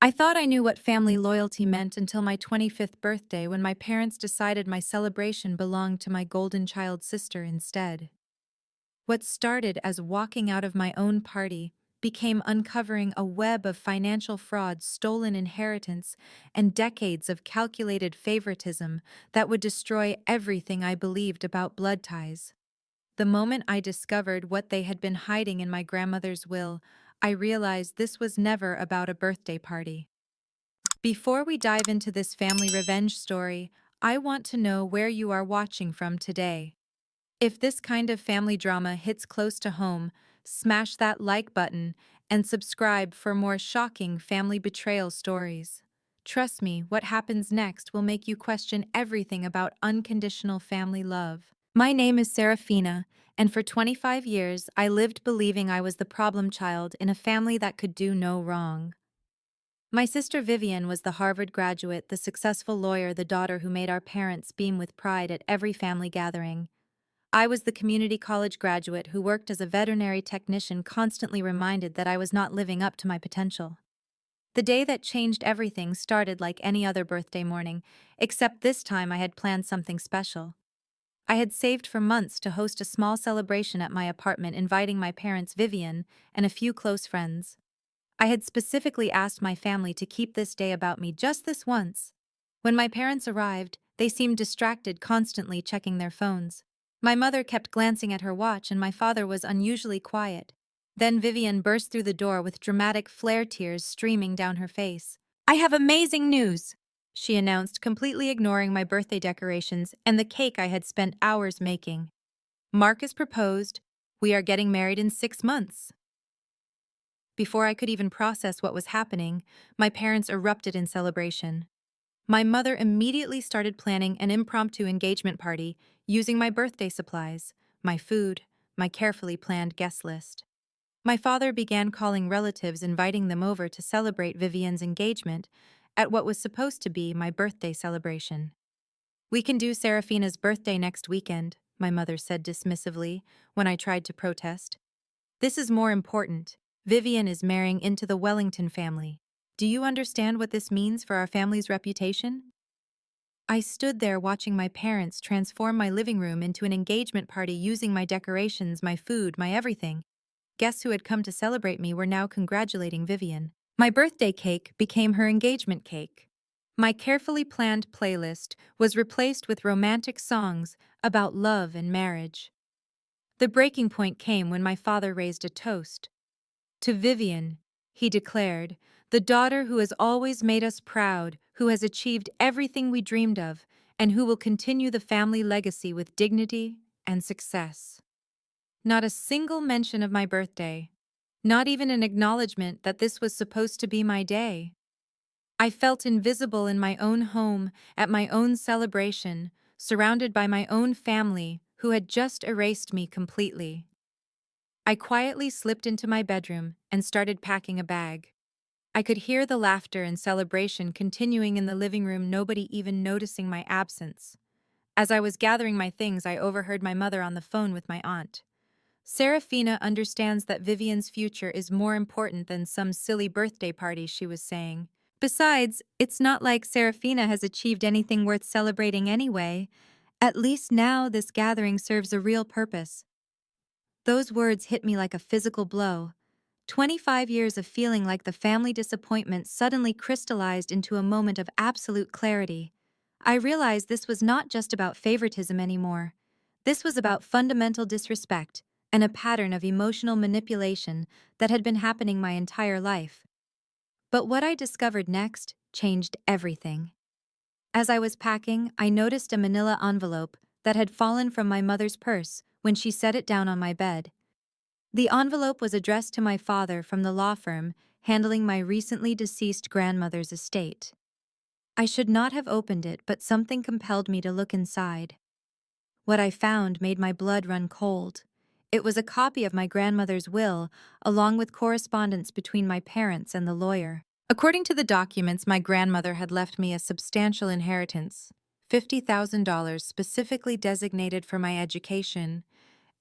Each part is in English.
I thought I knew what family loyalty meant until my 25th birthday when my parents decided my celebration belonged to my golden child sister instead. What started as walking out of my own party became uncovering a web of financial fraud, stolen inheritance, and decades of calculated favoritism that would destroy everything I believed about blood ties. The moment I discovered what they had been hiding in my grandmother's will, I realized this was never about a birthday party. Before we dive into this family revenge story, I want to know where you are watching from today. If this kind of family drama hits close to home, smash that like button and subscribe for more shocking family betrayal stories. Trust me, what happens next will make you question everything about unconditional family love. My name is Seraphina, and for 25 years I lived believing I was the problem child in a family that could do no wrong. My sister Vivian was the Harvard graduate, the successful lawyer, the daughter who made our parents beam with pride at every family gathering. I was the community college graduate who worked as a veterinary technician, constantly reminded that I was not living up to my potential. The day that changed everything started like any other birthday morning, except this time I had planned something special. I had saved for months to host a small celebration at my apartment, inviting my parents, Vivian, and a few close friends. I had specifically asked my family to keep this day about me just this once. When my parents arrived, they seemed distracted, constantly checking their phones. My mother kept glancing at her watch and my father was unusually quiet. Then Vivian burst through the door with dramatic flare tears streaming down her face. "I have amazing news!" she announced, completely ignoring my birthday decorations and the cake I had spent hours making. "Marcus proposed. We are getting married in 6 months." Before I could even process what was happening, my parents erupted in celebration. My mother immediately started planning an impromptu engagement party using my birthday supplies, my food, my carefully planned guest list. My father began calling relatives, inviting them over to celebrate Vivian's engagement at what was supposed to be my birthday celebration. "We can do Seraphina's birthday next weekend," my mother said dismissively when I tried to protest. "This is more important. Vivian is marrying into the Wellington family. Do you understand what this means for our family's reputation?" I stood there watching my parents transform my living room into an engagement party using my decorations, my food, my everything. Guests who had come to celebrate me were now congratulating Vivian. My birthday cake became her engagement cake. My carefully planned playlist was replaced with romantic songs about love and marriage. The breaking point came when my father raised a toast. "To Vivian," he declared, "the daughter who has always made us proud, who has achieved everything we dreamed of, and who will continue the family legacy with dignity and success." Not a single mention of my birthday. Not even an acknowledgement that this was supposed to be my day. I felt invisible in my own home, at my own celebration, surrounded by my own family who had just erased me completely. I quietly slipped into my bedroom and started packing a bag. I could hear the laughter and celebration continuing in the living room, nobody even noticing my absence. As I was gathering my things, I overheard my mother on the phone with my aunt. "Seraphina understands that Vivian's future is more important than some silly birthday party," she was saying. "Besides, it's not like Seraphina has achieved anything worth celebrating anyway. At least now this gathering serves a real purpose." Those words hit me like a physical blow. 25 years of feeling like the family disappointment suddenly crystallized into a moment of absolute clarity. I realized this was not just about favoritism anymore. This was about fundamental disrespect and a pattern of emotional manipulation that had been happening my entire life. But what I discovered next changed everything. As I was packing, I noticed a manila envelope that had fallen from my mother's purse when she set it down on my bed. The envelope was addressed to my father from the law firm handling my recently deceased grandmother's estate. I should not have opened it, but something compelled me to look inside. What I found made my blood run cold. It was a copy of my grandmother's will, along with correspondence between my parents and the lawyer. According to the documents, my grandmother had left me a substantial inheritance, $50,000 specifically designated for my education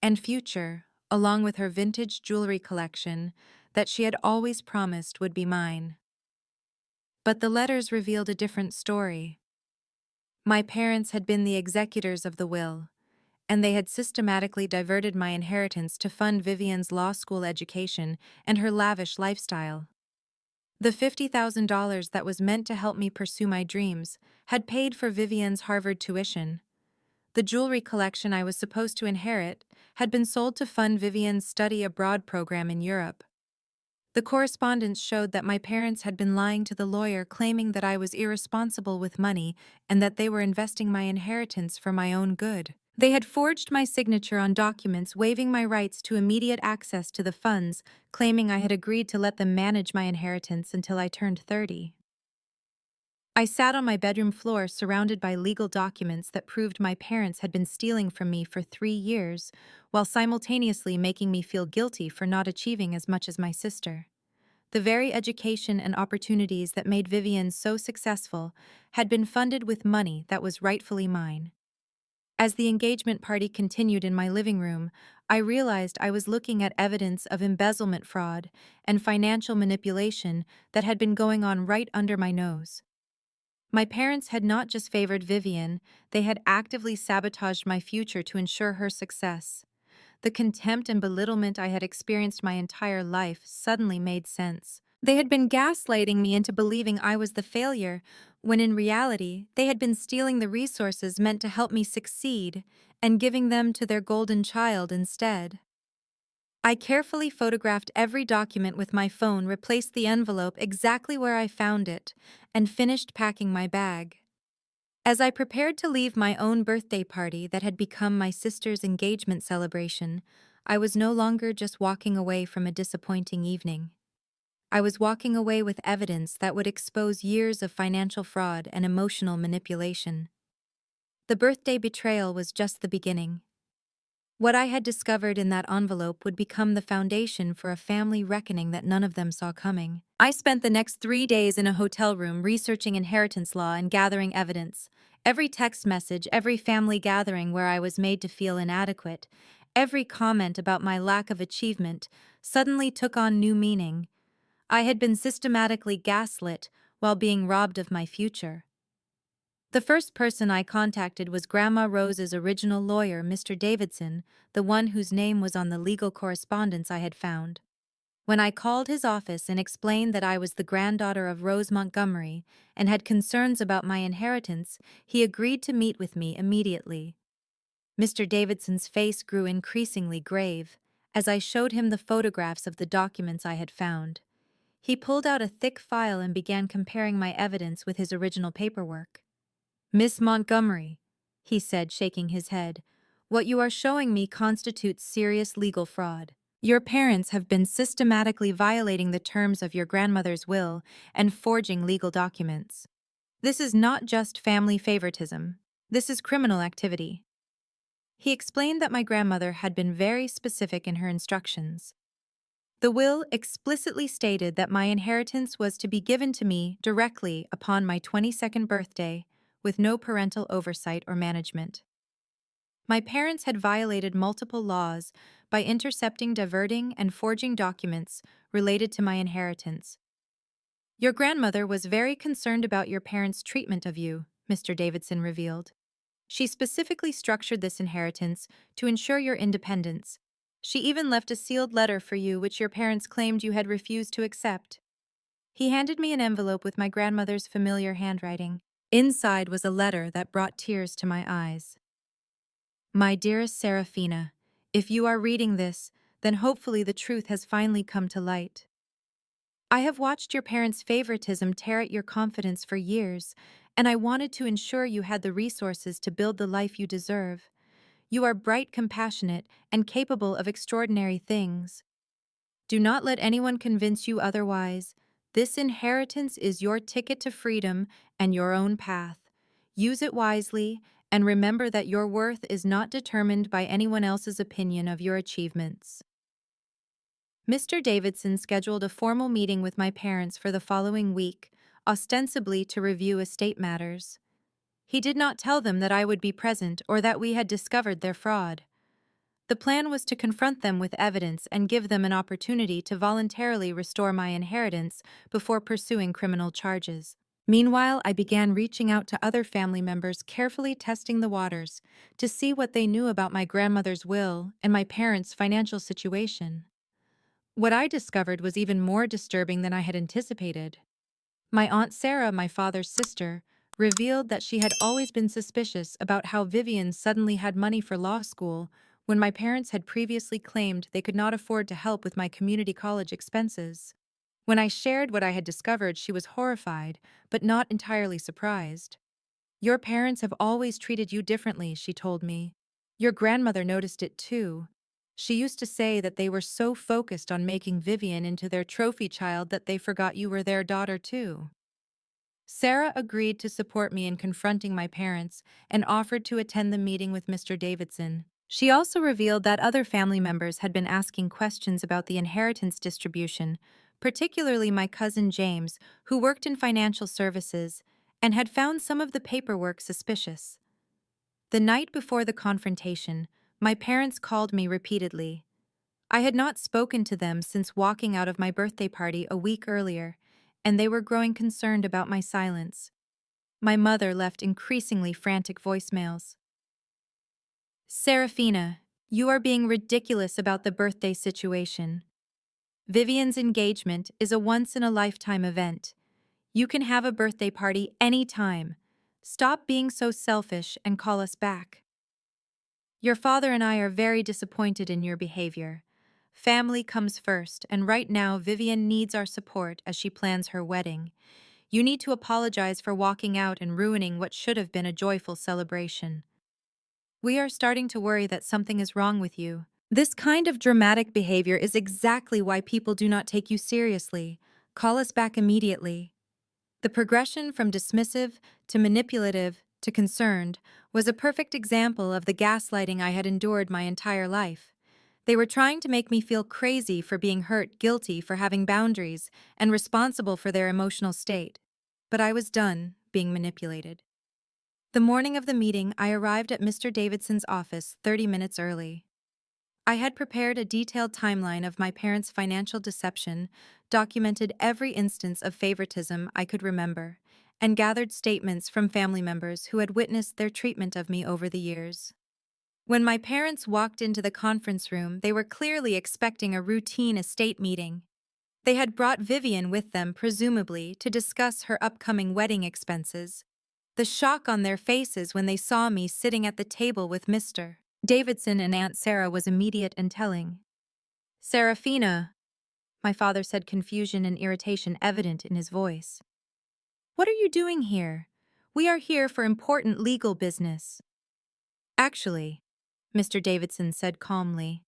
and future, along with her vintage jewelry collection that she had always promised would be mine. But the letters revealed a different story. My parents had been the executors of the will, and they had systematically diverted my inheritance to fund Vivian's law school education and her lavish lifestyle. The $50,000 that was meant to help me pursue my dreams had paid for Vivian's Harvard tuition. The jewelry collection I was supposed to inherit had been sold to fund Vivian's study abroad program in Europe. The correspondence showed that my parents had been lying to the lawyer, claiming that I was irresponsible with money and that they were investing my inheritance for my own good. They had forged my signature on documents waiving my rights to immediate access to the funds, claiming I had agreed to let them manage my inheritance until I turned 30. I sat on my bedroom floor surrounded by legal documents that proved my parents had been stealing from me for 3 years, while simultaneously making me feel guilty for not achieving as much as my sister. The very education and opportunities that made Vivian so successful had been funded with money that was rightfully mine. As the engagement party continued in my living room, I realized I was looking at evidence of embezzlement fraud and financial manipulation that had been going on right under my nose. My parents had not just favored Vivian, they had actively sabotaged my future to ensure her success. The contempt and belittlement I had experienced my entire life suddenly made sense. They had been gaslighting me into believing I was the failure, when in reality, they had been stealing the resources meant to help me succeed and giving them to their golden child instead. I carefully photographed every document with my phone, replaced the envelope exactly where I found it, and finished packing my bag. As I prepared to leave my own birthday party that had become my sister's engagement celebration, I was no longer just walking away from a disappointing evening. I was walking away with evidence that would expose years of financial fraud and emotional manipulation. The birthday betrayal was just the beginning. What I had discovered in that envelope would become the foundation for a family reckoning that none of them saw coming. I spent the next 3 days in a hotel room researching inheritance law and gathering evidence. Every text message, every family gathering where I was made to feel inadequate, every comment about my lack of achievement suddenly took on new meaning. I had been systematically gaslit while being robbed of my future. The first person I contacted was Grandma Rose's original lawyer, Mr. Davidson, the one whose name was on the legal correspondence I had found. When I called his office and explained that I was the granddaughter of Rose Montgomery and had concerns about my inheritance, he agreed to meet with me immediately. Mr. Davidson's face grew increasingly grave as I showed him the photographs of the documents I had found. He pulled out a thick file and began comparing my evidence with his original paperwork. "Miss Montgomery," he said, shaking his head, "what you are showing me constitutes serious legal fraud. Your parents have been systematically violating the terms of your grandmother's will and forging legal documents. This is not just family favoritism. This is criminal activity." He explained that my grandmother had been very specific in her instructions. The will explicitly stated that my inheritance was to be given to me directly upon my 22nd birthday, with no parental oversight or management. My parents had violated multiple laws by intercepting, diverting, and forging documents related to my inheritance. "Your grandmother was very concerned about your parents' treatment of you," Mr. Davidson revealed. "She specifically structured this inheritance to ensure your independence. She even left a sealed letter for you which your parents claimed you had refused to accept." He handed me an envelope with my grandmother's familiar handwriting. Inside was a letter that brought tears to my eyes. "My dearest Seraphina, if you are reading this, then hopefully the truth has finally come to light. I have watched your parents' favoritism tear at your confidence for years, and I wanted to ensure you had the resources to build the life you deserve. You are bright, compassionate, and capable of extraordinary things. Do not let anyone convince you otherwise. This inheritance is your ticket to freedom and your own path. Use it wisely, and remember that your worth is not determined by anyone else's opinion of your achievements." Mr. Davidson scheduled a formal meeting with my parents for the following week, ostensibly to review estate matters. He did not tell them that I would be present or that we had discovered their fraud. The plan was to confront them with evidence and give them an opportunity to voluntarily restore my inheritance before pursuing criminal charges. Meanwhile, I began reaching out to other family members, carefully testing the waters to see what they knew about my grandmother's will and my parents' financial situation. What I discovered was even more disturbing than I had anticipated. My Aunt Sarah, my father's sister, revealed that she had always been suspicious about how Vivian suddenly had money for law school when my parents had previously claimed they could not afford to help with my community college expenses. When I shared what I had discovered, she was horrified, but not entirely surprised. "Your parents have always treated you differently," she told me. "Your grandmother noticed it too. She used to say that they were so focused on making Vivian into their trophy child that they forgot you were their daughter too." Sarah agreed to support me in confronting my parents and offered to attend the meeting with Mr. Davidson. She also revealed that other family members had been asking questions about the inheritance distribution, particularly my cousin James, who worked in financial services and had found some of the paperwork suspicious. The night before the confrontation, my parents called me repeatedly. I had not spoken to them since walking out of my birthday party a week earlier, and they were growing concerned about my silence. My mother left increasingly frantic voicemails. "Seraphina, you are being ridiculous about the birthday situation. Vivian's engagement is a once-in-a-lifetime event. You can have a birthday party anytime. Stop being so selfish and call us back. Your father and I are very disappointed in your behavior. Family comes first, and right now Vivian needs our support as she plans her wedding. You need to apologize for walking out and ruining what should have been a joyful celebration. We are starting to worry that something is wrong with you. This kind of dramatic behavior is exactly why people do not take you seriously. Call us back immediately." The progression from dismissive to manipulative to concerned was a perfect example of the gaslighting I had endured my entire life. They were trying to make me feel crazy for being hurt, guilty for having boundaries, and responsible for their emotional state. But I was done being manipulated. The morning of the meeting, I arrived at Mr. Davidson's office 30 minutes early. I had prepared a detailed timeline of my parents' financial deception, documented every instance of favoritism I could remember, and gathered statements from family members who had witnessed their treatment of me over the years. When my parents walked into the conference room, they were clearly expecting a routine estate meeting. They had brought Vivian with them, presumably, to discuss her upcoming wedding expenses. The shock on their faces when they saw me sitting at the table with Mr. Davidson and Aunt Sarah was immediate and telling. "Seraphina," my father said, confusion and irritation evident in his voice. "What are you doing here? We are here for important legal business." "Actually," Mr. Davidson said calmly,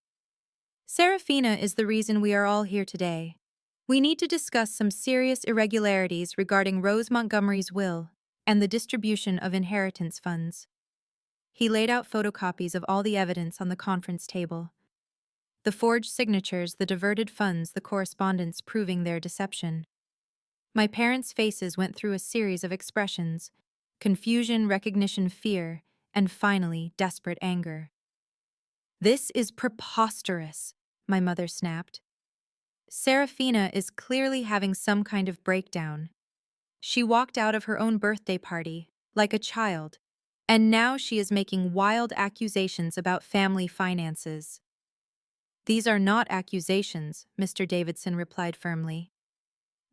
"Seraphina is the reason we are all here today. We need to discuss some serious irregularities regarding Rose Montgomery's will and the distribution of inheritance funds." He laid out photocopies of all the evidence on the conference table. The forged signatures, the diverted funds, the correspondence proving their deception. My parents' faces went through a series of expressions: confusion, recognition, fear, and finally, desperate anger. "This is preposterous," my mother snapped. "Seraphina is clearly having some kind of breakdown. She walked out of her own birthday party, like a child, and now she is making wild accusations about family finances." "These are not accusations," Mr. Davidson replied firmly.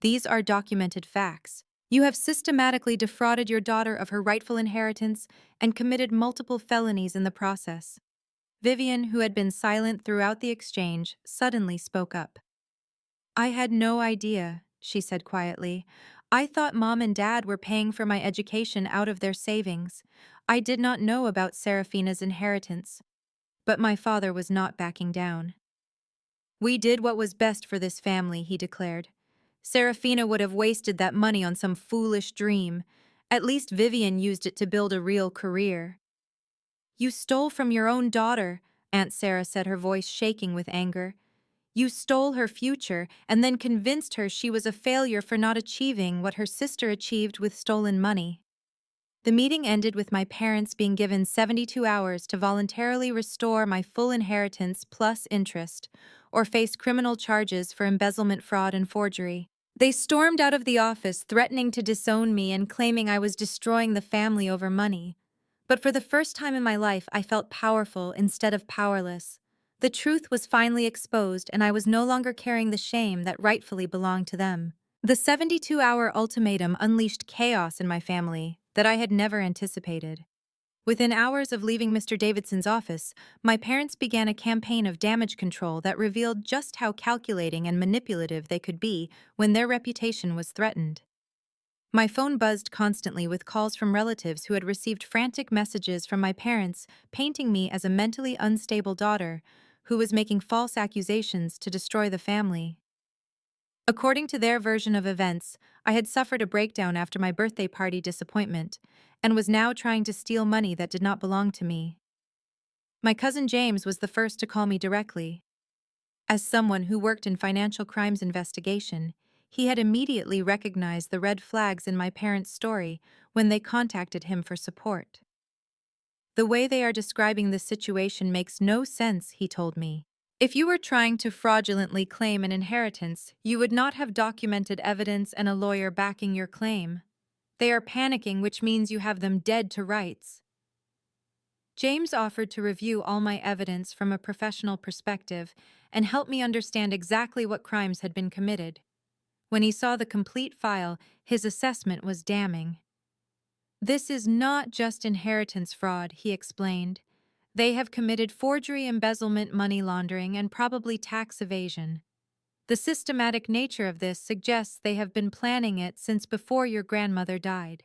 "These are documented facts. You have systematically defrauded your daughter of her rightful inheritance and committed multiple felonies in the process." Vivian, who had been silent throughout the exchange, suddenly spoke up. "I had no idea," she said quietly. "I thought Mom and Dad were paying for my education out of their savings. I did not know about Seraphina's inheritance." But my father was not backing down. "We did what was best for this family," he declared. "Seraphina would have wasted that money on some foolish dream. At least Vivian used it to build a real career." "You stole from your own daughter," Aunt Sarah said, her voice shaking with anger. "You stole her future and then convinced her she was a failure for not achieving what her sister achieved with stolen money." The meeting ended with my parents being given 72 hours to voluntarily restore my full inheritance plus interest, or face criminal charges for embezzlement, fraud, and forgery. They stormed out of the office, threatening to disown me and claiming I was destroying the family over money. But for the first time in my life, I felt powerful instead of powerless. The truth was finally exposed, and I was no longer carrying the shame that rightfully belonged to them. The 72-hour ultimatum unleashed chaos in my family that I had never anticipated. Within hours of leaving Mr. Davidson's office, my parents began a campaign of damage control that revealed just how calculating and manipulative they could be when their reputation was threatened. My phone buzzed constantly with calls from relatives who had received frantic messages from my parents, painting me as a mentally unstable daughter who was making false accusations to destroy the family. According to their version of events, I had suffered a breakdown after my birthday party disappointment and was now trying to steal money that did not belong to me. My cousin James was the first to call me directly. As someone who worked in financial crimes investigation, he had immediately recognized the red flags in my parents' story when they contacted him for support. "The way they are describing this situation makes no sense," he told me. "If you were trying to fraudulently claim an inheritance, you would not have documented evidence and a lawyer backing your claim. They are panicking, which means you have them dead to rights." James offered to review all my evidence from a professional perspective and help me understand exactly what crimes had been committed. When he saw the complete file, his assessment was damning. "This is not just inheritance fraud," he explained. "They have committed forgery, embezzlement, money laundering, and probably tax evasion. The systematic nature of this suggests they have been planning it since before your grandmother died.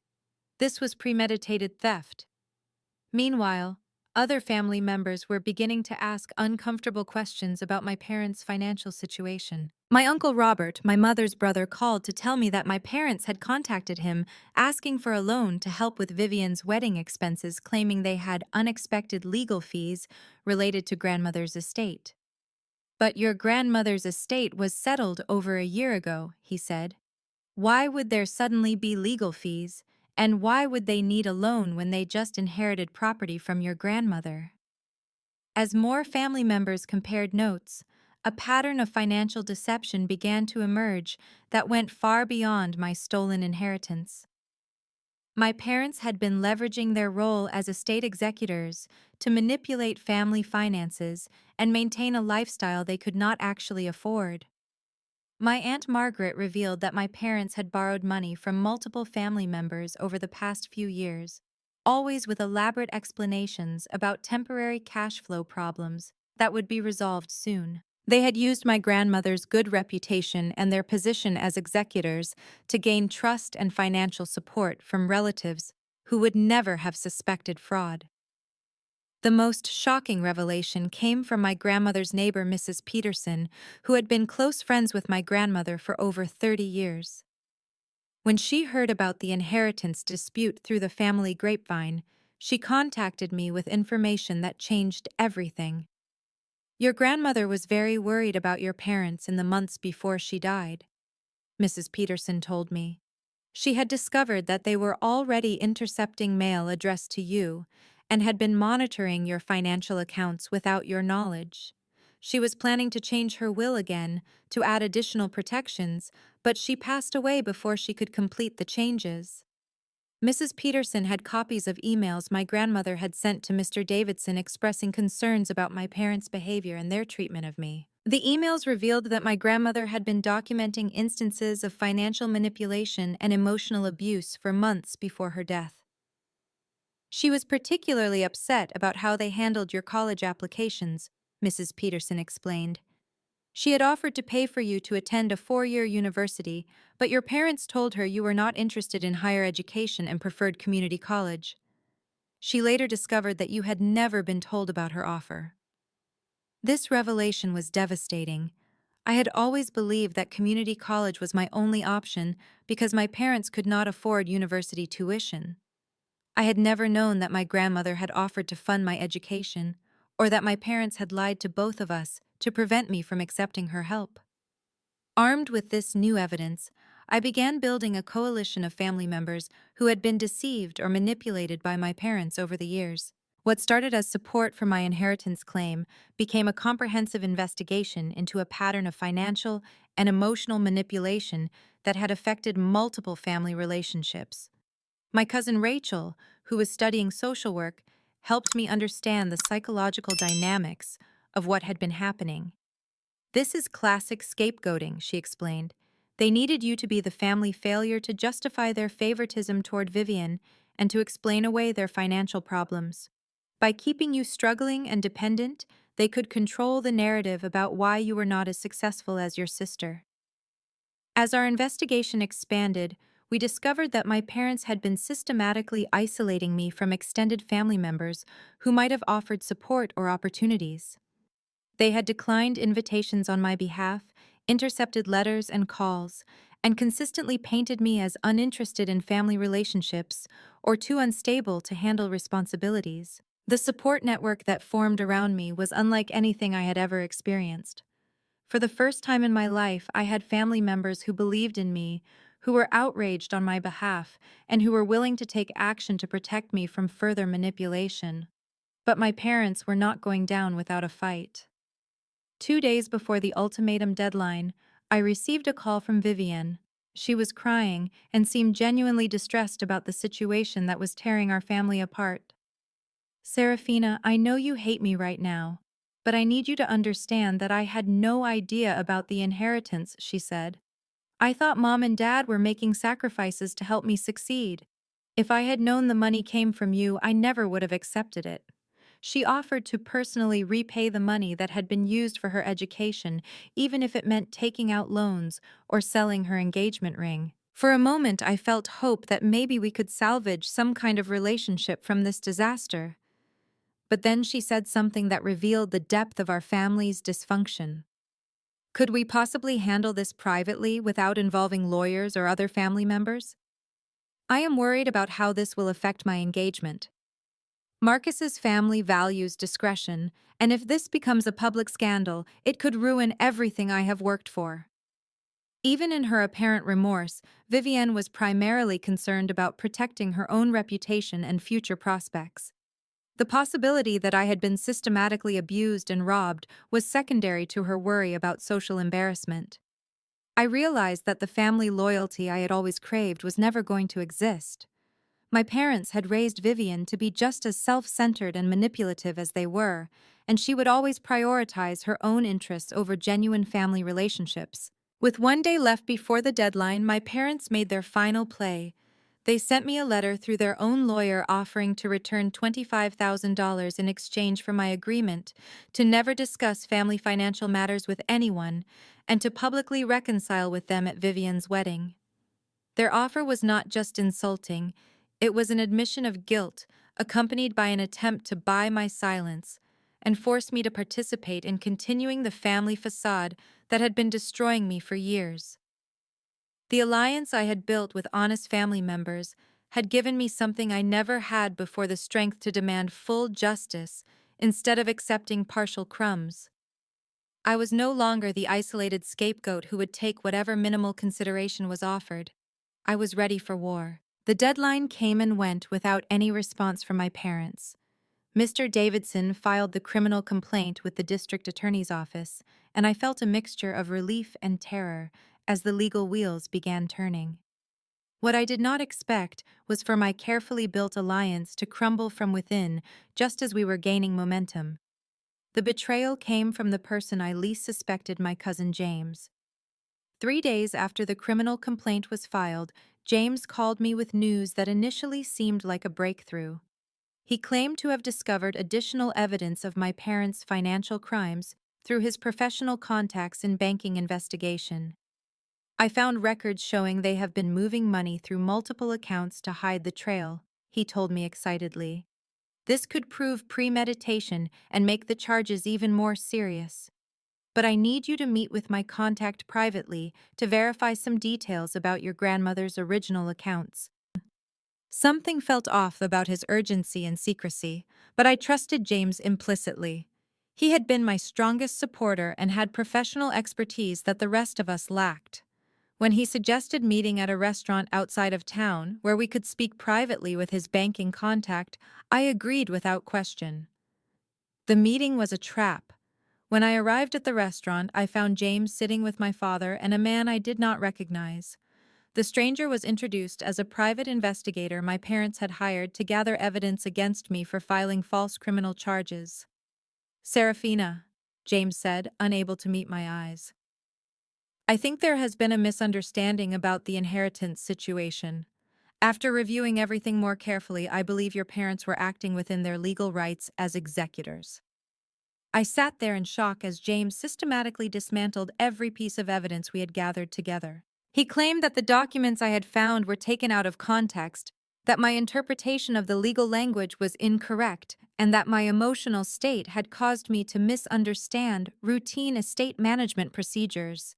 This was premeditated theft." Meanwhile, other family members were beginning to ask uncomfortable questions about my parents' financial situation. My uncle Robert, my mother's brother, called to tell me that my parents had contacted him asking for a loan to help with Vivian's wedding expenses, claiming they had unexpected legal fees related to grandmother's estate. "But your grandmother's estate was settled over a year ago," he said. "Why would there suddenly be legal fees? And why would they need a loan when they just inherited property from your grandmother?" As more family members compared notes, a pattern of financial deception began to emerge that went far beyond my stolen inheritance. My parents had been leveraging their role as estate executors to manipulate family finances and maintain a lifestyle they could not actually afford. My Aunt Margaret revealed that my parents had borrowed money from multiple family members over the past few years, always with elaborate explanations about temporary cash flow problems that would be resolved soon. They had used my grandmother's good reputation and their position as executors to gain trust and financial support from relatives who would never have suspected fraud. The most shocking revelation came from my grandmother's neighbor, Mrs. Peterson, who had been close friends with my grandmother for over 30 years. When she heard about the inheritance dispute through the family grapevine, she contacted me with information that changed everything. "Your grandmother was very worried about your parents in the months before she died," Mrs. Peterson told me. "She had discovered that they were already intercepting mail addressed to you and had been monitoring your financial accounts without your knowledge. She was planning to change her will again to add additional protections, but she passed away before she could complete the changes." Mrs. Peterson had copies of emails my grandmother had sent to Mr. Davidson expressing concerns about my parents' behavior and their treatment of me. The emails revealed that my grandmother had been documenting instances of financial manipulation and emotional abuse for months before her death. "She was particularly upset about how they handled your college applications," Mrs. Peterson explained. "She had offered to pay for you to attend a 4-year university, but your parents told her you were not interested in higher education and preferred community college. She later discovered that you had never been told about her offer." This revelation was devastating. I had always believed that community college was my only option because my parents could not afford university tuition. I had never known that my grandmother had offered to fund my education, or that my parents had lied to both of us to prevent me from accepting her help. Armed with this new evidence, I began building a coalition of family members who had been deceived or manipulated by my parents over the years. What started as support for my inheritance claim became a comprehensive investigation into a pattern of financial and emotional manipulation that had affected multiple family relationships. My cousin Rachel, who was studying social work, helped me understand the psychological dynamics of what had been happening. This is classic scapegoating, she explained. They needed you to be the family failure to justify their favoritism toward Vivian and to explain away their financial problems. By keeping you struggling and dependent, they could control the narrative about why you were not as successful as your sister. As our investigation expanded, we discovered that my parents had been systematically isolating me from extended family members who might have offered support or opportunities. They had declined invitations on my behalf, intercepted letters and calls, and consistently painted me as uninterested in family relationships or too unstable to handle responsibilities. The support network that formed around me was unlike anything I had ever experienced. For the first time in my life, I had family members who believed in me, who were outraged on my behalf, and who were willing to take action to protect me from further manipulation. But my parents were not going down without a fight. 2 days before the ultimatum deadline, I received a call from Vivienne. She was crying and seemed genuinely distressed about the situation that was tearing our family apart. Seraphina, I know you hate me right now, but I need you to understand that I had no idea about the inheritance, she said. I thought Mom and Dad were making sacrifices to help me succeed. If I had known the money came from you, I never would have accepted it. She offered to personally repay the money that had been used for her education, even if it meant taking out loans or selling her engagement ring. For a moment, I felt hope that maybe we could salvage some kind of relationship from this disaster. But then she said something that revealed the depth of our family's dysfunction. Could we possibly handle this privately without involving lawyers or other family members? I am worried about how this will affect my engagement. Marcus's family values discretion, and if this becomes a public scandal, it could ruin everything I have worked for. Even in her apparent remorse, Vivienne was primarily concerned about protecting her own reputation and future prospects. The possibility that I had been systematically abused and robbed was secondary to her worry about social embarrassment. I realized that the family loyalty I had always craved was never going to exist. My parents had raised Vivian to be just as self-centered and manipulative as they were, and she would always prioritize her own interests over genuine family relationships. With 1 day left before the deadline, my parents made their final play. They sent me a letter through their own lawyer offering to return $25,000 in exchange for my agreement to never discuss family financial matters with anyone and to publicly reconcile with them at Vivian's wedding. Their offer was not just insulting, it was an admission of guilt, accompanied by an attempt to buy my silence and force me to participate in continuing the family facade that had been destroying me for years. The alliance I had built with honest family members had given me something I never had before: the strength to demand full justice instead of accepting partial crumbs. I was no longer the isolated scapegoat who would take whatever minimal consideration was offered. I was ready for war. The deadline came and went without any response from my parents. Mr. Davidson filed the criminal complaint with the district attorney's office, and I felt a mixture of relief and terror as the legal wheels began turning. What I did not expect was for my carefully built alliance to crumble from within just as we were gaining momentum. The betrayal came from the person I least suspected: my cousin James. 3 days after the criminal complaint was filed, James called me with news that initially seemed like a breakthrough. He claimed to have discovered additional evidence of my parents' financial crimes through his professional contacts in banking investigation. I found records showing they have been moving money through multiple accounts to hide the trail, he told me excitedly. This could prove premeditation and make the charges even more serious. But I need you to meet with my contact privately to verify some details about your grandmother's original accounts. Something felt off about his urgency and secrecy, but I trusted James implicitly. He had been my strongest supporter and had professional expertise that the rest of us lacked. When he suggested meeting at a restaurant outside of town where we could speak privately with his banking contact, I agreed without question. The meeting was a trap. When I arrived at the restaurant, I found James sitting with my father and a man I did not recognize. The stranger was introduced as a private investigator my parents had hired to gather evidence against me for filing false criminal charges. Seraphina, James said, unable to meet my eyes. I think there has been a misunderstanding about the inheritance situation. After reviewing everything more carefully, I believe your parents were acting within their legal rights as executors. I sat there in shock as James systematically dismantled every piece of evidence we had gathered together. He claimed that the documents I had found were taken out of context, that my interpretation of the legal language was incorrect, and that my emotional state had caused me to misunderstand routine estate management procedures.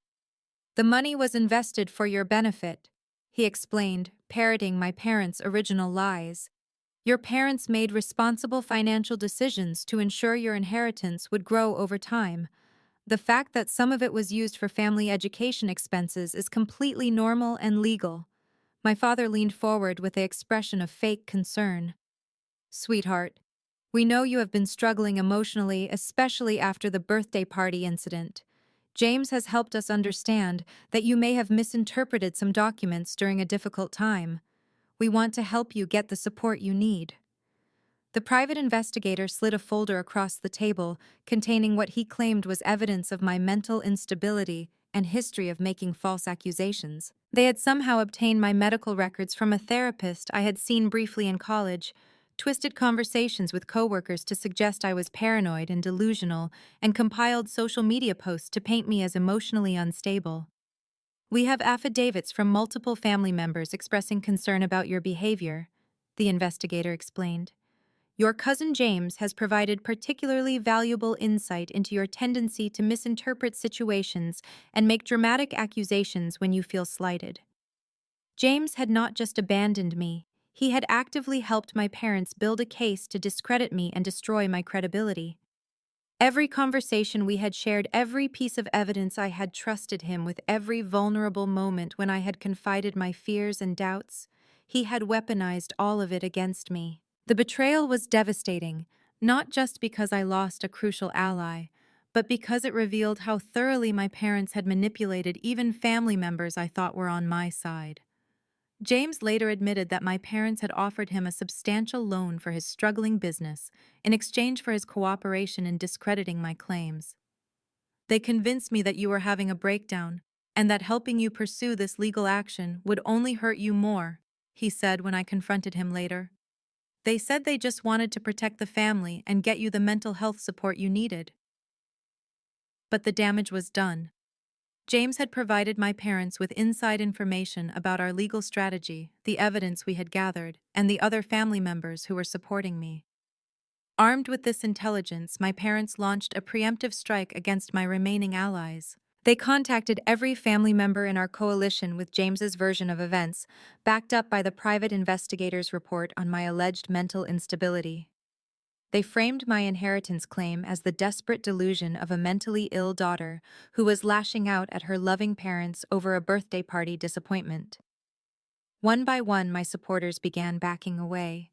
The money was invested for your benefit, he explained, parroting my parents' original lies. Your parents made responsible financial decisions to ensure your inheritance would grow over time. The fact that some of it was used for family education expenses is completely normal and legal. My father leaned forward with the expression of fake concern. Sweetheart, we know you have been struggling emotionally, especially after the birthday party incident. James has helped us understand that you may have misinterpreted some documents during a difficult time. We want to help you get the support you need. The private investigator slid a folder across the table containing what he claimed was evidence of my mental instability and history of making false accusations. They had somehow obtained my medical records from a therapist I had seen briefly in college, twisted conversations with coworkers to suggest I was paranoid and delusional, and compiled social media posts to paint me as emotionally unstable. We have affidavits from multiple family members expressing concern about your behavior, the investigator explained. Your cousin James has provided particularly valuable insight into your tendency to misinterpret situations and make dramatic accusations when you feel slighted. James had not just abandoned me, he had actively helped my parents build a case to discredit me and destroy my credibility. Every conversation we had shared, every piece of evidence I had trusted him with, every vulnerable moment when I had confided my fears and doubts, he had weaponized all of it against me. The betrayal was devastating, not just because I lost a crucial ally, but because it revealed how thoroughly my parents had manipulated even family members I thought were on my side. James later admitted that my parents had offered him a substantial loan for his struggling business in exchange for his cooperation in discrediting my claims. They convinced me that you were having a breakdown and that helping you pursue this legal action would only hurt you more, he said when I confronted him later. They said they just wanted to protect the family and get you the mental health support you needed. But the damage was done. James had provided my parents with inside information about our legal strategy, the evidence we had gathered, and the other family members who were supporting me. Armed with this intelligence, my parents launched a preemptive strike against my remaining allies. They contacted every family member in our coalition with James's version of events, backed up by the private investigator's report on my alleged mental instability. They framed my inheritance claim as the desperate delusion of a mentally ill daughter who was lashing out at her loving parents over a birthday party disappointment. One by one, my supporters began backing away.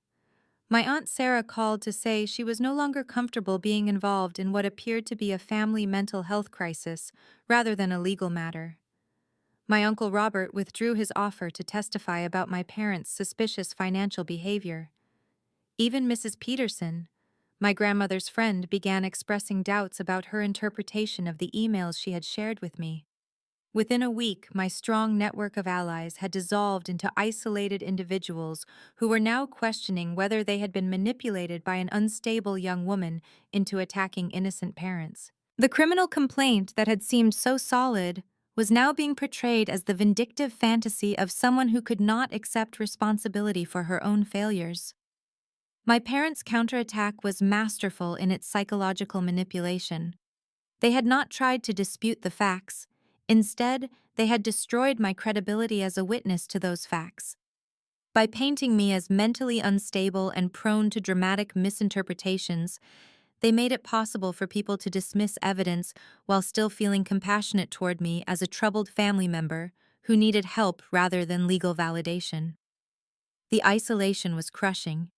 My Aunt Sarah called to say she was no longer comfortable being involved in what appeared to be a family mental health crisis rather than a legal matter. My Uncle Robert withdrew his offer to testify about my parents' suspicious financial behavior. Even Mrs. Peterson, my grandmother's friend, began expressing doubts about her interpretation of the emails she had shared with me. Within a week, my strong network of allies had dissolved into isolated individuals who were now questioning whether they had been manipulated by an unstable young woman into attacking innocent parents. The criminal complaint that had seemed so solid was now being portrayed as the vindictive fantasy of someone who could not accept responsibility for her own failures. My parents' counterattack was masterful in its psychological manipulation. They had not tried to dispute the facts. Instead, they had destroyed my credibility as a witness to those facts. By painting me as mentally unstable and prone to dramatic misinterpretations, they made it possible for people to dismiss evidence while still feeling compassionate toward me as a troubled family member who needed help rather than legal validation. The isolation was crushing.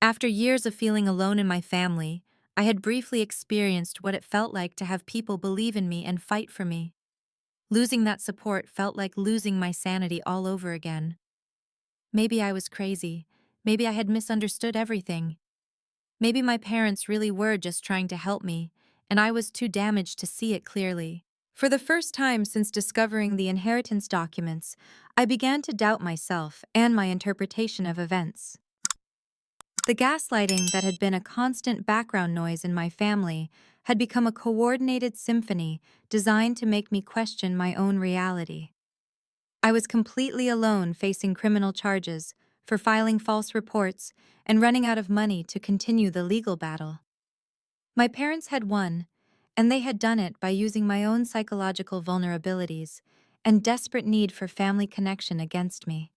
After years of feeling alone in my family, I had briefly experienced what it felt like to have people believe in me and fight for me. Losing that support felt like losing my sanity all over again. Maybe I was crazy. Maybe I had misunderstood everything. Maybe my parents really were just trying to help me, and I was too damaged to see it clearly. For the first time since discovering the inheritance documents, I began to doubt myself and my interpretation of events. The gaslighting that had been a constant background noise in my family had become a coordinated symphony designed to make me question my own reality. I was completely alone facing criminal charges for filing false reports and running out of money to continue the legal battle. My parents had won, and they had done it by using my own psychological vulnerabilities and desperate need for family connection against me.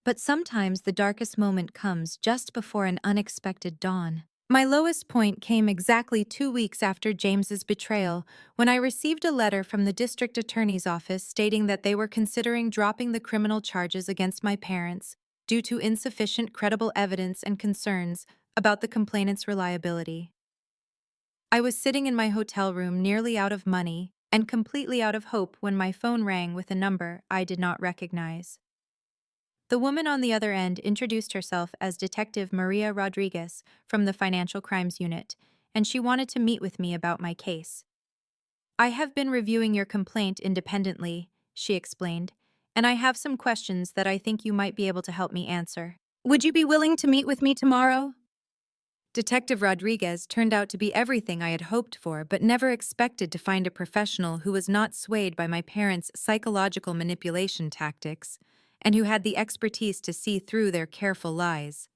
But sometimes the darkest moment comes just before an unexpected dawn. My lowest point came exactly 2 weeks after James's betrayal, when I received a letter from the district attorney's office stating that they were considering dropping the criminal charges against my parents due to insufficient credible evidence and concerns about the complainant's reliability. I was sitting in my hotel room nearly out of money and completely out of hope when my phone rang with a number I did not recognize. The woman on the other end introduced herself as Detective Maria Rodriguez from the Financial Crimes Unit, and she wanted to meet with me about my case. "I have been reviewing your complaint independently," she explained, "and I have some questions that I think you might be able to help me answer. Would you be willing to meet with me tomorrow?" Detective Rodriguez turned out to be everything I had hoped for but never expected to find a professional who was not swayed by my parents' psychological manipulation tactics and who had the expertise to see through their careful lies.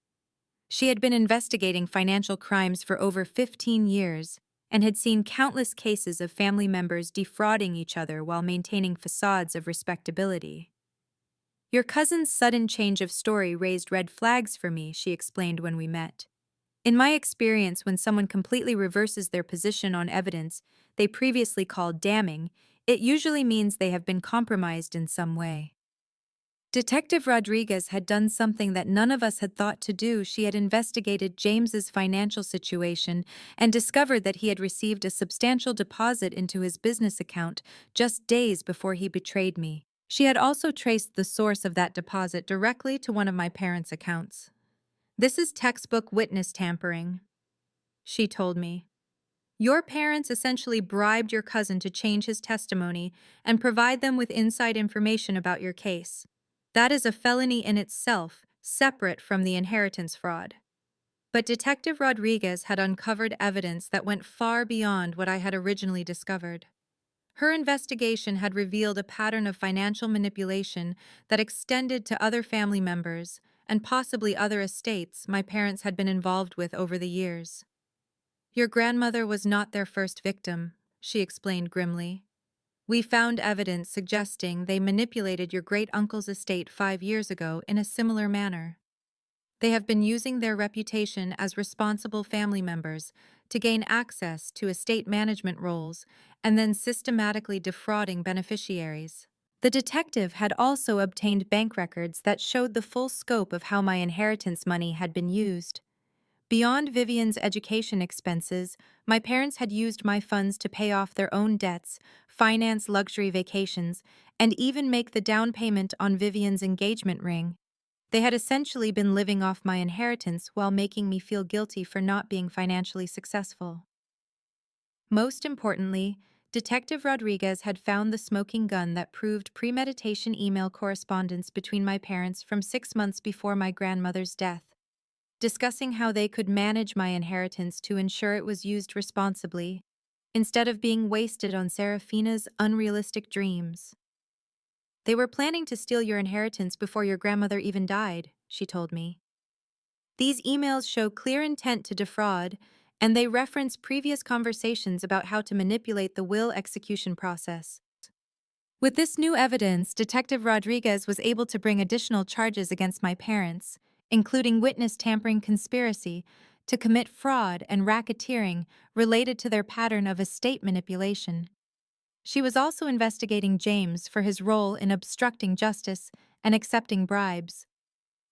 She had been investigating financial crimes for over 15 years and had seen countless cases of family members defrauding each other while maintaining facades of respectability. "Your cousin's sudden change of story raised red flags for me," she explained when we met. "In my experience, when someone completely reverses their position on evidence they previously called damning, it usually means they have been compromised in some way." Detective Rodriguez had done something that none of us had thought to do. She had investigated James's financial situation and discovered that he had received a substantial deposit into his business account just days before he betrayed me. She had also traced the source of that deposit directly to one of my parents' accounts. "This is textbook witness tampering," she told me. "Your parents essentially bribed your cousin to change his testimony and provide them with inside information about your case. That is a felony in itself, separate from the inheritance fraud." But Detective Rodriguez had uncovered evidence that went far beyond what I had originally discovered. Her investigation had revealed a pattern of financial manipulation that extended to other family members and possibly other estates my parents had been involved with over the years. "Your grandmother was not their first victim," she explained grimly. "We found evidence suggesting they manipulated your great-uncle's estate 5 years ago in a similar manner. They have been using their reputation as responsible family members to gain access to estate management roles and then systematically defrauding beneficiaries." The detective had also obtained bank records that showed the full scope of how my inheritance money had been used. Beyond Vivian's education expenses, my parents had used my funds to pay off their own debts, finance luxury vacations, and even make the down payment on Vivian's engagement ring. They had essentially been living off my inheritance while making me feel guilty for not being financially successful. Most importantly, Detective Rodriguez had found the smoking gun that proved premeditation email correspondence between my parents from 6 months before my grandmother's death, discussing how they could manage my inheritance to ensure it was used responsibly, instead of being wasted on Seraphina's unrealistic dreams. "They were planning to steal your inheritance before your grandmother even died," she told me. "These emails show clear intent to defraud, and they reference previous conversations about how to manipulate the will execution process." With this new evidence, Detective Rodriguez was able to bring additional charges against my parents, including witness tampering conspiracy to commit fraud and racketeering related to their pattern of estate manipulation. She was also investigating James for his role in obstructing justice and accepting bribes.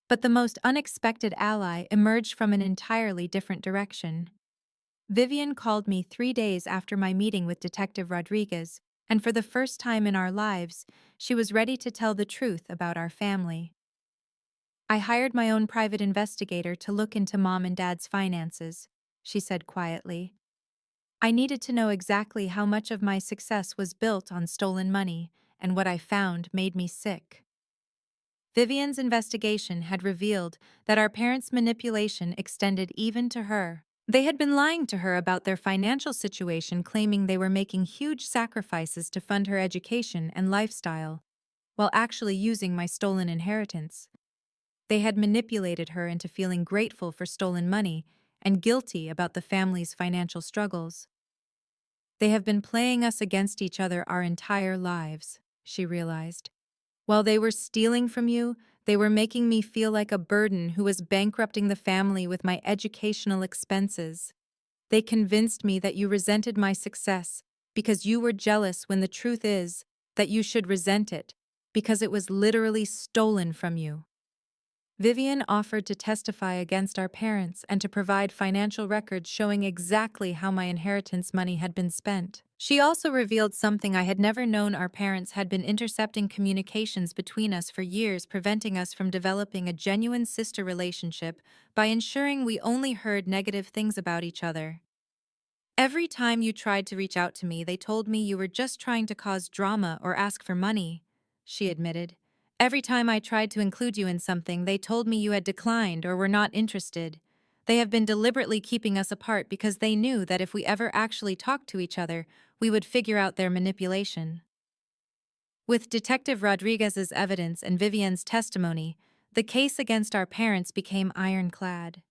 But the most unexpected ally emerged from an entirely different direction. Vivian called me 3 days after my meeting with Detective Rodriguez, and for the first time in our lives, she was ready to tell the truth about our family. "I hired my own private investigator to look into Mom and Dad's finances," she said quietly. "I needed to know exactly how much of my success was built on stolen money, and what I found made me sick." Vivian's investigation had revealed that our parents' manipulation extended even to her. They had been lying to her about their financial situation, claiming they were making huge sacrifices to fund her education and lifestyle, while actually using my stolen inheritance. They had manipulated her into feeling grateful for stolen money and guilty about the family's financial struggles. "They have been playing us against each other our entire lives," she realized. "While they were stealing from you, they were making me feel like a burden who was bankrupting the family with my educational expenses. They convinced me that you resented my success because you were jealous, when the truth is that you should resent it because it was literally stolen from you." Vivian offered to testify against our parents and to provide financial records showing exactly how my inheritance money had been spent. She also revealed something I had never known: our parents had been intercepting communications between us for years, preventing us from developing a genuine sister relationship by ensuring we only heard negative things about each other. "Every time you tried to reach out to me, they told me you were just trying to cause drama or ask for money," she admitted. "Every time I tried to include you in something, they told me you had declined or were not interested. They have been deliberately keeping us apart because they knew that if we ever actually talked to each other, we would figure out their manipulation." With Detective Rodriguez's evidence and Vivian's testimony, the case against our parents became ironclad.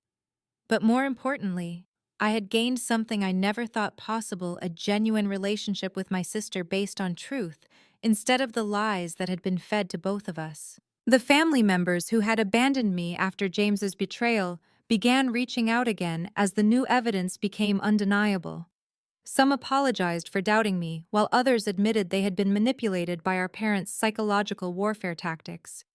But more importantly, I had gained something I never thought possible: a genuine relationship with my sister based on truth, instead of the lies that had been fed to both of us. The family members who had abandoned me after James's betrayal began reaching out again as the new evidence became undeniable. Some apologized for doubting me, while others admitted they had been manipulated by our parents' psychological warfare tactics.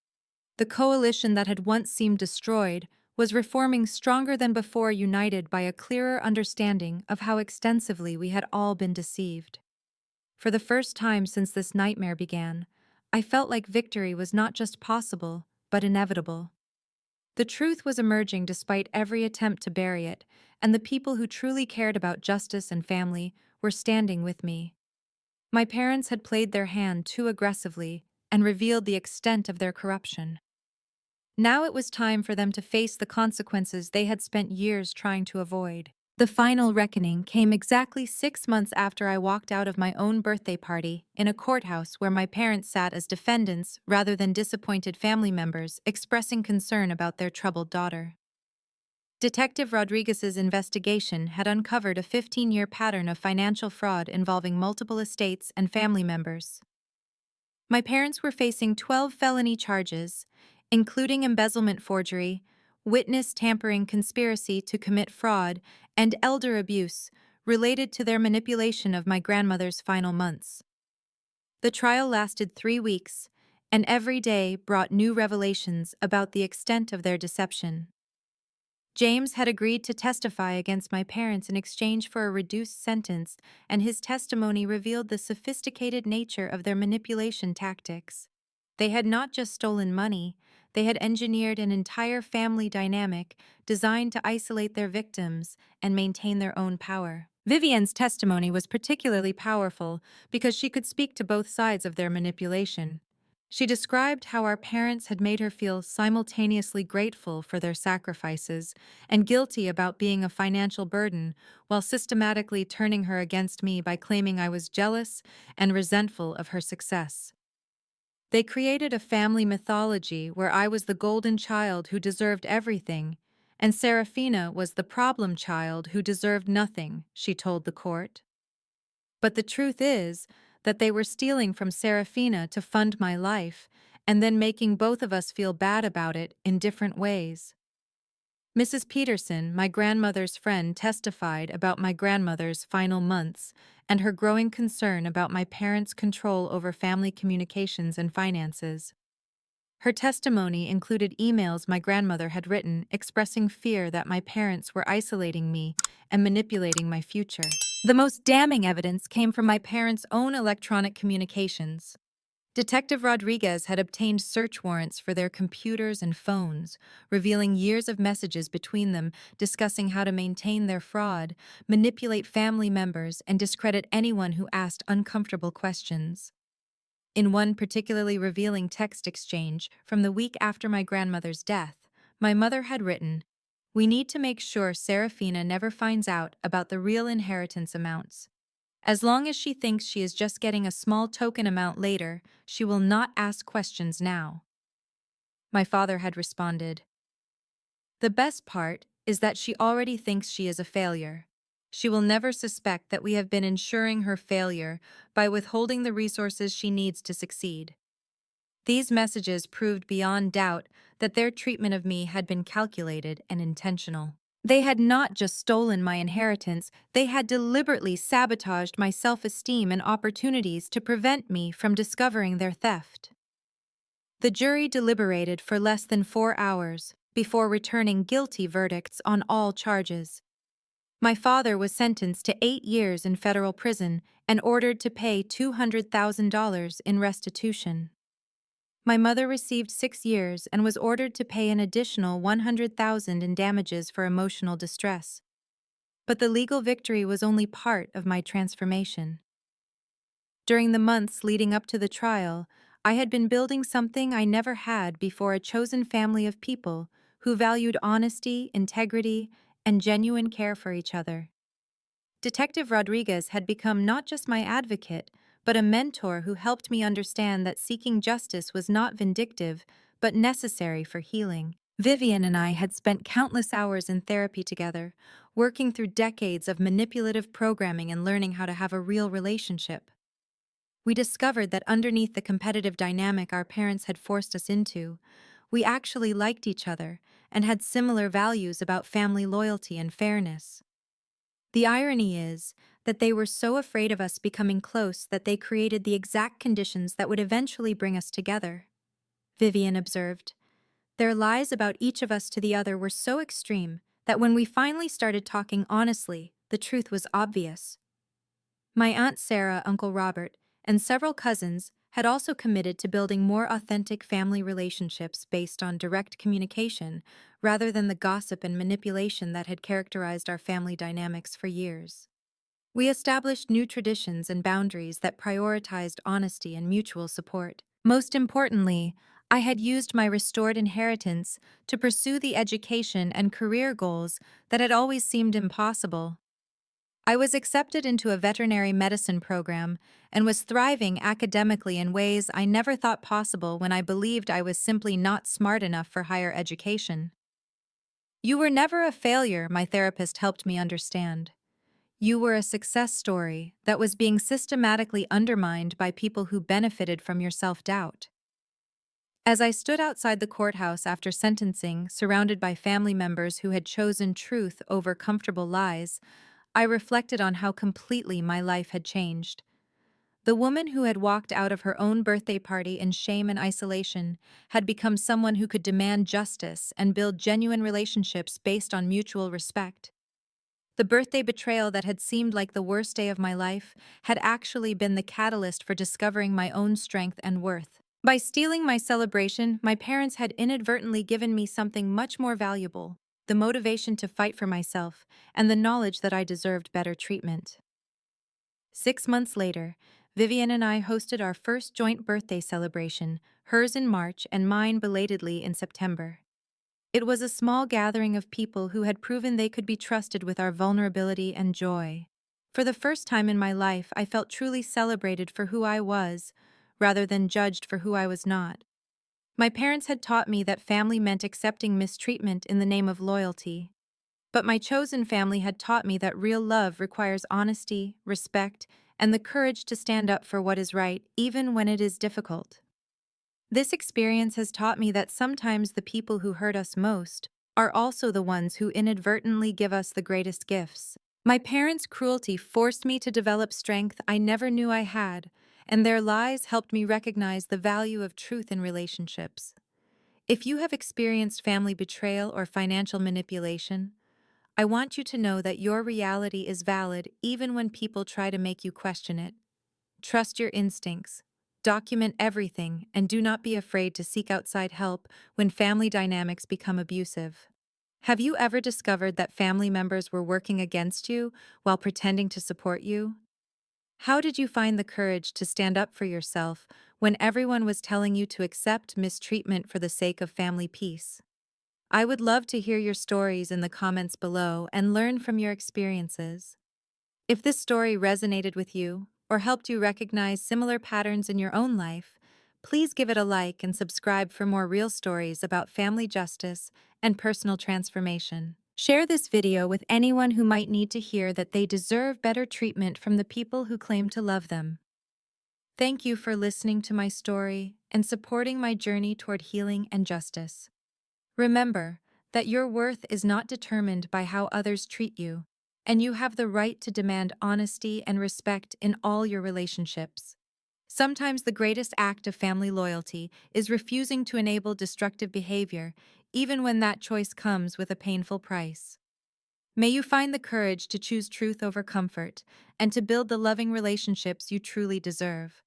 The coalition that had once seemed destroyed was reforming stronger than before, united by a clearer understanding of how extensively we had all been deceived. For the first time since this nightmare began, I felt like victory was not just possible, but inevitable. The truth was emerging despite every attempt to bury it, and the people who truly cared about justice and family were standing with me. My parents had played their hand too aggressively and revealed the extent of their corruption. Now it was time for them to face the consequences they had spent years trying to avoid. The final reckoning came exactly 6 months after I walked out of my own birthday party in a courthouse where my parents sat as defendants rather than disappointed family members expressing concern about their troubled daughter. Detective Rodriguez's investigation had uncovered a 15-year pattern of financial fraud involving multiple estates and family members. My parents were facing 12 felony charges, including embezzlement, forgery, witness tampering, conspiracy to commit fraud, and elder abuse, related to their manipulation of my grandmother's final months. The trial lasted 3 weeks, and every day brought new revelations about the extent of their deception. James had agreed to testify against my parents in exchange for a reduced sentence, and his testimony revealed the sophisticated nature of their manipulation tactics. They had not just stolen money, they had engineered an entire family dynamic designed to isolate their victims and maintain their own power. Vivian's testimony was particularly powerful because she could speak to both sides of their manipulation. She described how our parents had made her feel simultaneously grateful for their sacrifices and guilty about being a financial burden, while systematically turning her against me by claiming I was jealous and resentful of her success. They created a family mythology where I was the golden child who deserved everything, and Seraphina was the problem child who deserved nothing, she told the court. But the truth is that they were stealing from Seraphina to fund my life, and then making both of us feel bad about it in different ways. Mrs. Peterson, my grandmother's friend, testified about my grandmother's final months and her growing concern about my parents' control over family communications and finances. Her testimony included emails my grandmother had written expressing fear that my parents were isolating me and manipulating my future. The most damning evidence came from my parents' own electronic communications. Detective Rodriguez had obtained search warrants for their computers and phones, revealing years of messages between them discussing how to maintain their fraud, manipulate family members, and discredit anyone who asked uncomfortable questions. In one particularly revealing text exchange from the week after my grandmother's death, my mother had written, "We need to make sure Seraphina never finds out about the real inheritance amounts. As long as she thinks she is just getting a small token amount later, she will not ask questions now." My father had responded, "The best part is that she already thinks she is a failure. She will never suspect that we have been ensuring her failure by withholding the resources she needs to succeed." These messages proved beyond doubt that their treatment of me had been calculated and intentional. They had not just stolen my inheritance, they had deliberately sabotaged my self-esteem and opportunities to prevent me from discovering their theft. The jury deliberated for less than 4 hours before returning guilty verdicts on all charges. My father was sentenced to 8 years in federal prison and ordered to pay $200,000 in restitution. My mother received 6 years and was ordered to pay an additional $100,000 in damages for emotional distress. But the legal victory was only part of my transformation. During the months leading up to the trial, I had been building something I never had before: a chosen family of people who valued honesty, integrity, and genuine care for each other. Detective Rodriguez had become not just my advocate, but a mentor who helped me understand that seeking justice was not vindictive, but necessary for healing. Vivian and I had spent countless hours in therapy together, working through decades of manipulative programming and learning how to have a real relationship. We discovered that underneath the competitive dynamic our parents had forced us into, we actually liked each other and had similar values about family loyalty and fairness. The irony is that they were so afraid of us becoming close that they created the exact conditions that would eventually bring us together. Vivian observed, "Their lies about each of us to the other were so extreme that when we finally started talking honestly, the truth was obvious." My Aunt Sarah, Uncle Robert, and several cousins had also committed to building more authentic family relationships based on direct communication rather than the gossip and manipulation that had characterized our family dynamics for years. We established new traditions and boundaries that prioritized honesty and mutual support. Most importantly, I had used my restored inheritance to pursue the education and career goals that had always seemed impossible. I was accepted into a veterinary medicine program and was thriving academically in ways I never thought possible when I believed I was simply not smart enough for higher education. "You were never a failure," my therapist helped me understand. "You were a success story that was being systematically undermined by people who benefited from your self-doubt." As I stood outside the courthouse after sentencing, surrounded by family members who had chosen truth over comfortable lies, I reflected on how completely my life had changed. The woman who had walked out of her own birthday party in shame and isolation had become someone who could demand justice and build genuine relationships based on mutual respect. The birthday betrayal that had seemed like the worst day of my life had actually been the catalyst for discovering my own strength and worth. By stealing my celebration, my parents had inadvertently given me something much more valuable: the motivation to fight for myself and the knowledge that I deserved better treatment. 6 months later, Vivian and I hosted our first joint birthday celebration, hers in March and mine belatedly in September. It was a small gathering of people who had proven they could be trusted with our vulnerability and joy. For the first time in my life, I felt truly celebrated for who I was, rather than judged for who I was not. My parents had taught me that family meant accepting mistreatment in the name of loyalty. But my chosen family had taught me that real love requires honesty, respect, and the courage to stand up for what is right, even when it is difficult. This experience has taught me that sometimes the people who hurt us most are also the ones who inadvertently give us the greatest gifts. My parents' cruelty forced me to develop strength I never knew I had, and their lies helped me recognize the value of truth in relationships. If you have experienced family betrayal or financial manipulation, I want you to know that your reality is valid even when people try to make you question it. Trust your instincts. Document everything and do not be afraid to seek outside help when family dynamics become abusive. Have you ever discovered that family members were working against you while pretending to support you? How did you find the courage to stand up for yourself when everyone was telling you to accept mistreatment for the sake of family peace? I would love to hear your stories in the comments below and learn from your experiences. If this story resonated with you or helped you recognize similar patterns in your own life, please give it a like and subscribe for more real stories about family justice and personal transformation. Share this video with anyone who might need to hear that they deserve better treatment from the people who claim to love them. Thank you for listening to my story and supporting my journey toward healing and justice. Remember that your worth is not determined by how others treat you, and you have the right to demand honesty and respect in all your relationships. Sometimes the greatest act of family loyalty is refusing to enable destructive behavior, even when that choice comes with a painful price. May you find the courage to choose truth over comfort and to build the loving relationships you truly deserve.